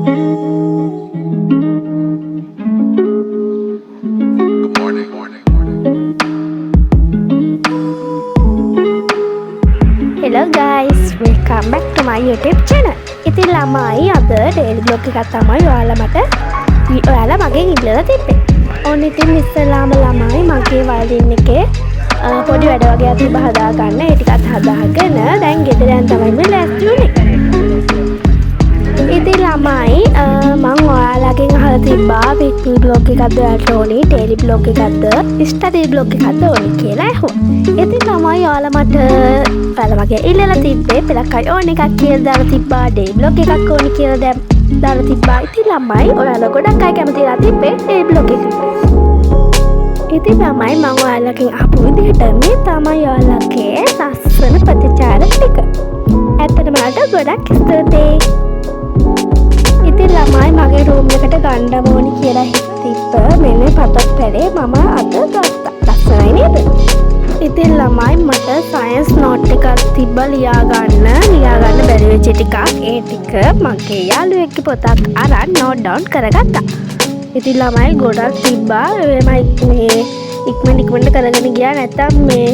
Hello guys, welcome back to my YouTube channel. ඉතින් ළමයි අද daily vlog එකක් තමයි ඔයාලා මගෙන් ඉල්ලලා තිබ්බේ. ඕන ඉතින් ඉස්සෙල්ලාම ළමයි මගේ වයලින් එකේ පොඩි වැඩ වගේ තිබ්බ හදාගන්න. ඒ ටිකත් හදාගෙන දැන් ගෙදර යන්න තමයි මම ලෑස්ති වුනේ. ඉතින් ළමයි මම ඔයාලගෙන් අහලා තිබ්බා weekly vlog එකක්ද ඔයාලට ඕනේ, daily vlog එකක්ද, study vlog එකක්ද ඕනේ කියලා ඇහුවා. ඉතින් ළමයි ඔයාලා මට මගේ ඉල්ලලා තිබ්බේ පෙලක් අය ඕන එකක් කියලා දාලා තිබ්බා, daily vlog එකක් ඕනේ කියලා දාලා තිබ්බා. ඉතින් ළමයි ඔයාලා ගොඩක් අය කැමතිලා තිබ්බේ daily vlog එකට. ඉතින් ළමයි මම ඔයාලගෙන් අහපු විදිහට මේ තමයි ඔයාලගේ ලස්සන ප්‍රතිචාර ටික. ඇත්තටම මට ගොඩක් ස්තුතියි. ඉතින් ළමයි මගේ රූම් එකට ගන්න ඕනි කියලා හිතෙන්න මෙන්න පතක් පැලේ මම අද ගත්තා. ලස්සනයි නේද? ඉතින් ළමයි මට සයන්ස් නෝට් එකක් තිබ්බ ලියා ගන්න බැරි වෙච්ච ටිකක්. ඒ ටික මගේ යාළුවෙක්ගේ පොතක් අරන් නෝට් ඩවුන් කරගත්තා. ඉතින් ළමයි ගොඩක් තිබ්බා. මේ ඉක්මනට කරගෙන ගියා. නැත්තම් මේ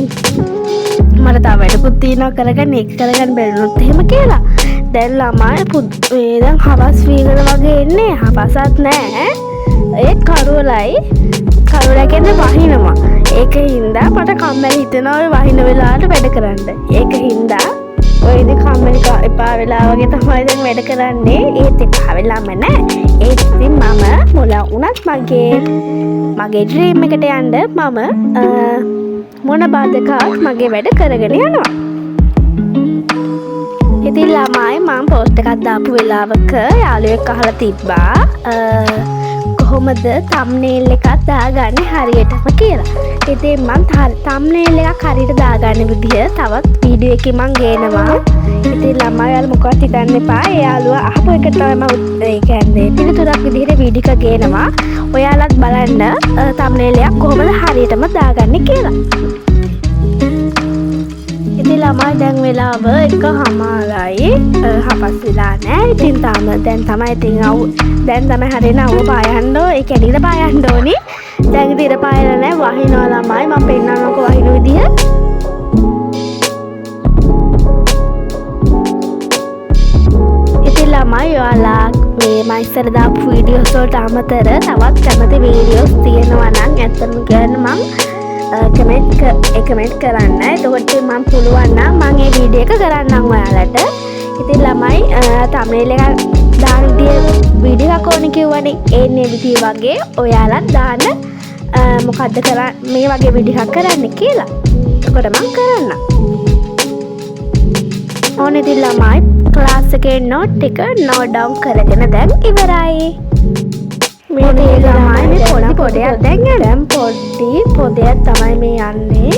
මට තව වැඩකුත් තියෙනවා කරගන්න බැරිනොත් එහෙම කියලා. දැන් ළමයි දැන් හවස් වීගෙන වගේ එන්නේ. හවසත් නෑ. ඒ කරුවලයි කියන්නේ වහිනවා. ඒක හින්දා මට කම්මැලි හිතෙනවා ඔය වහින වෙලාවට වැඩ කරන්න. ඒක හින්දා ඔය ඉතින් කම්මැලි එපා වෙලා වගේ තමයි දැන් වැඩ කරන්නේ. ඒත් එපා වෙලාම නෑ. ඒත් ඉතින් මම මොලා වුණත් මගේ ඩ්‍රීම් එකට යන්න මම මොන බාධකාවක් මගේ වැඩ කරගෙන යනවා. ඉතින් ළමයි මම පෝස්ට් එකක් දාපු වෙලාවක යාළුවෙක් අහලා තිබ්බා කොහොමද thumbnail එකක් දාගන්නේ හරියටම කියලා. ඉතින් මම thumbnail එකක් හරියට දාගන්න විදිහ තවත් වීඩියෝ එකකින් මම ගේනවා. ඉතින් ළමයි ඔයාලා මොකවත් හිතන්න එපා. ඒ යාළුවා අහපු එක තමයි මම ඒ කියන්නේ පිළිතුරක් විදිහට වීඩියෝ එක ගේනවා. ඔයාලත් බලන්න thumbnail එකක් කොහොමද හරියටම දාගන්නේ කියලා. ඉතින් ළමයි දැන් වෙලාව 1:00යි. හපස් වෙලා නෑ. ඉතින් දැන් තමයි හරියන අවුව පායන්න ඒ කැඩිලා පායන්න ඕනි. දැන් ඉතින් ඉර පායලා නෑ. වහිනවා ළමයි. මම පෙන්නන්නකෝ වහින විදිය. ඉතින් ළමයි ඔයාලා මේ මම ඉස්සර දාපු වීඩියෝස් වලට අමතර තවත් කැමති වීඩියෝස් තියෙනවා නම් ඇත්තම කියන්න මම කමෙන්ට් කරන්න. එතකොට මම පුළුවන් නම් මම මේ වීඩියෝ එක කරන්නම් ඔයාලට. ඉතින් ළමයි thumbnail එක දාන වීඩියෝ එකක් ඕනේ කිව්වනේ. ඒන්නේ විදිය වගේ ඔයාලත් දාන්න මොකද්ද මේ වගේ වීඩියෝ එකක් කරන්න කියලා. එතකොට මම කරන්නම්. ඕනේ ඉතින් ළමයි ක්ලාස් එකේ නෝට් එක නෝට් ඩවුන් කරගෙන දැන් ඉවරයි. මේ ළමයි මේ පොඩි පොඩයක් දැන් පොඩි පොඩයක් තමයි මේ යන්නේ.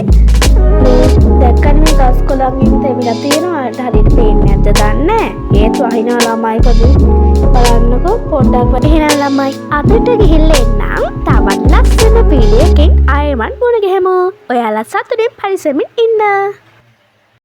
මේ දැක්කම මේ ගස් කොළන් ඉන්න තෙමිලා තියෙනවා. හරියට පේන්නේ නැද්ද දන්නේ නැහැ. ඒත් වහිනවා ළමයි පොඩි බලන්නකෝ පොඩ්ඩක් වගේ. එහෙනම් ළමයි අදට ගිහිල්ලා එන්නම්. තවත් ලස්සන වීඩියෝ එකකින් ආයෙමත් මුණ ගැහෙමු. ඔයාලා සතුටින් පරිස්සමින් ඉන්න.